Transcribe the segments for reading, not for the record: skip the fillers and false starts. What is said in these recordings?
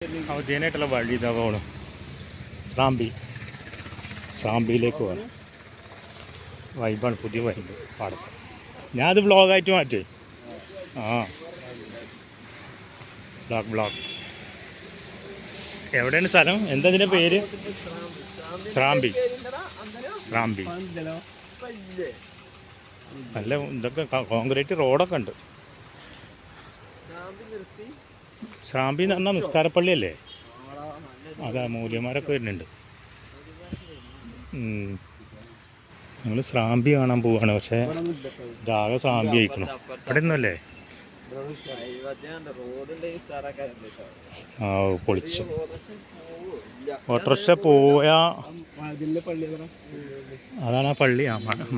അവധിയാനായിട്ടുള്ള വഴി ഇതാ പോകണം. സ്രാമ്പിയിലേക്ക് പോകണം. വൈബാണ്, പുതിയ വൈബ് പാടത്ത്. ഞാനത് വ്ളോഗായിട്ട് മാറ്റേ. ബ്ലോഗ് എവിടെയാണ് സ്ഥലം? എന്താ ഇതിൻ്റെ പേര്? സ്രാമ്പി. നല്ല ഇതൊക്കെ കോൺക്രീറ്റ് റോഡൊക്കെ ഉണ്ട്. സ്രാമ്പി എന്ന് പറഞ്ഞാൽ നിസ്കാരപ്പള്ളിയല്ലേ? അതാ, മൂല്യന്മാരൊക്കെ വരുന്നുണ്ട്. ഞങ്ങൾ സ്രാമ്പി കാണാൻ പോവാണ്. പക്ഷേ ഇതാകെ സ്രാമ്പി കഴിക്കണം. ഇവിടെ ഒന്നുമല്ലേ? പൊളിച്ചു. ഓട്ടോറിക്ഷ പോയാ അതാണ് ആ പള്ളി.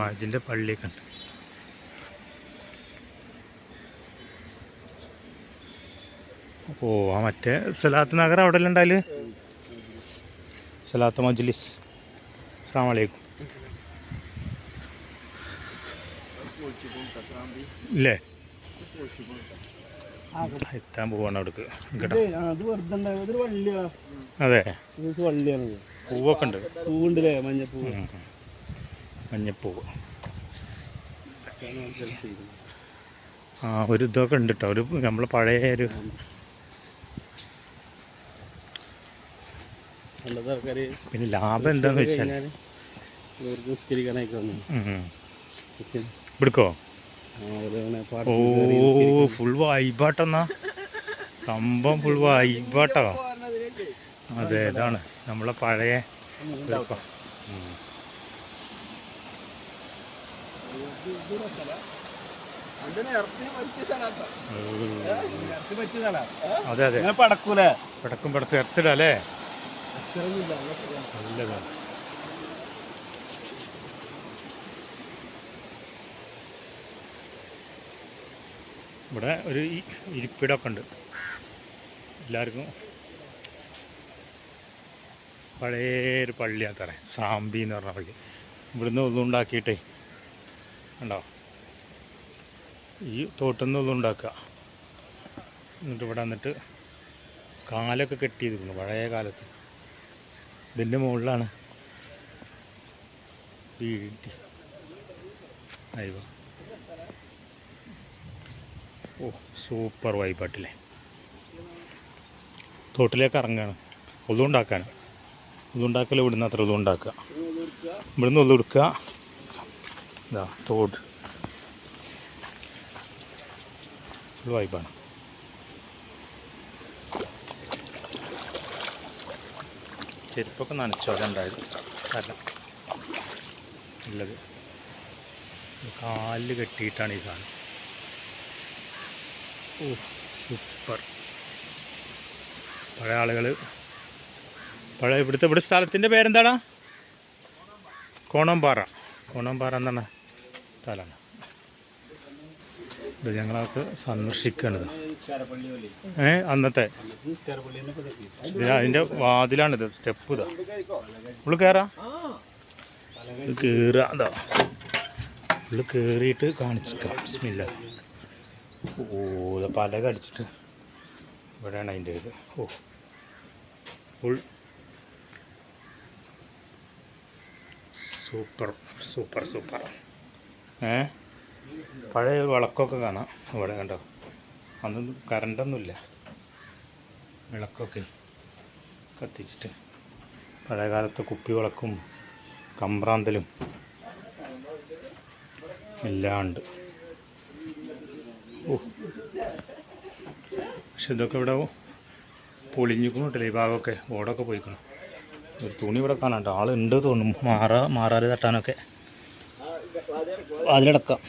മഴജിൻ്റെ പള്ളിയൊക്കെ ഉണ്ട്. ആ മറ്റേ സലാത്ത് നഗർ അവിടെ എല്ലാം ഉണ്ടായാല്. സലാത്ത് മജ്ലിസ്. അസ്സലാമു അലൈക്കും. ഇല്ലേ, എത്താൻ പോവാണ് അവിടേക്ക്. അതെ, പൂവൊക്കെ ഉണ്ട്. മഞ്ഞപ്പൂവ്. ഒരു ഇതൊക്കെ ഉണ്ട് കേട്ടോ. ഒരു നമ്മളെ പഴയ ഒരു പിന്നെ ലാഭം എന്താന്ന് വെച്ചാൽ എടുക്കോ. ഫുൾ വൈബാട്ടെന്നാ സംഭവം. ഫുൾ വൈബാട്ടോ. അതെ, ഇതാണ് നമ്മളെ പഴയ. അതെ അതെ, പടക്കും എർത്തിടല്ലേ. നല്ലതാണ്. ഇവിടെ ഒരു ഇരിപ്പിടമൊക്കെ ഉണ്ട് എല്ലാവർക്കും. പഴയൊരു പള്ളിയാത്തറ സാമ്പി എന്ന് പറഞ്ഞ പള്ളി. ഇവിടുന്ന് ഒന്നുണ്ടാക്കിയിട്ടേ ഉണ്ടോ, ഈ തോട്ടിൽ ഒന്നുണ്ടാക്കുക. എന്നിട്ട് ഇവിടെ വന്നിട്ട് കാലൊക്കെ കെട്ടി ചെയ്തിരുന്നു പഴയ കാലത്ത്. ഇതിൻ്റെ മുകളിലാണ് അയ്യോ. സൂപ്പർ വൈബാട്ടില്ലേ. തോട്ടിലേക്ക് ഇറങ്ങുകയാണ് ഒതുണ്ടാക്കൽ. ഇവിടുന്ന് അത്ര ഒതുണ്ടാക്കുക, ഇവിടുന്ന് ഒതുടുക്കുക. ഇതാ തോട്. ഫുൾ വൈബാണ്. ചെരുപ്പൊക്കെ നനച്ചോടെ ഉണ്ടായത് കാരണം ഉള്ളത്. കാലിൽ കെട്ടിയിട്ടാണ് ഈ സാധനം. സൂപ്പർ. പഴയ ആളുകൾ ഇവിടെ സ്ഥലത്തിൻ്റെ പേരെന്താടാ? കോണംപാറ എന്നാണ് സ്ഥലമാണ്. ഇത് ഞങ്ങളത് സന്ദർശിക്കേണ്ടത്. അന്നത്തെ അതിൻ്റെ വാതിലാണിത്. സ്റ്റെപ്പ് ഇതാ. ഉള്ളു കയറാ. അതാ ഉള്ളു കയറിയിട്ട് കാണിച്ചിക്കാം. ബിസ്മില്ലാ. പലക അടിച്ചിട്ട് ഇവിടെയാണ് അതിൻ്റെ ഇത്. Full super. പഴയ വിളക്കൊക്കെ കാണാം ഇവിടെ. കണ്ടോ, അന്നൊന്നും കറണ്ടൊന്നുമില്ല. വിളക്കൊക്കെ കത്തിച്ചിട്ട് പഴയ കാലത്തെ കുപ്പി വിളക്കും കമ്പ്രാന്തലും എല്ലാം ഉണ്ട്. പക്ഷെ ഇതൊക്കെ ഇവിടെ പൊളിഞ്ഞിക്കണിട്ടില്ല. ഈ ഭാഗമൊക്കെ ഓടൊക്കെ പോയിക്കണം. ഒരു തുണി ഇവിടെ കാണാണ്ട്. ആളുണ്ട് തോന്നും. മാറാറ് തട്ടാനൊക്കെ അതിലടക്കാം.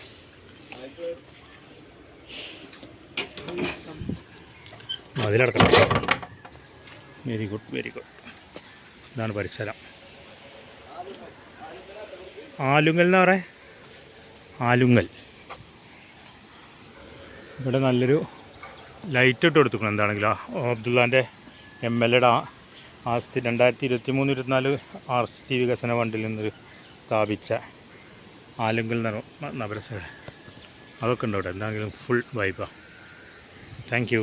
അതിലടക്കണം. Very good. ഇതാണ് പരിസരം. ആലുങ്ങൽ എന്ന് പറയാം. ആലുങ്ങൽ. ഇവിടെ നല്ലൊരു ലൈറ്റ് ഇട്ട് കൊടുത്തിക്കണം. എന്താണെങ്കിലും അബ്ദുള്ളാൻ്റെ MLAയുടെ ആസ്തി 2023-24 ആസ്തി വികസന ഫണ്ടിൽ നിന്ന് സ്ഥാപിച്ച ആലുങ്കൽ നഗരസഭ അതൊക്കെ ഉണ്ട് അവിടെ. എന്താണെങ്കിലും ഫുൾ വൈബാണ്. Thank you.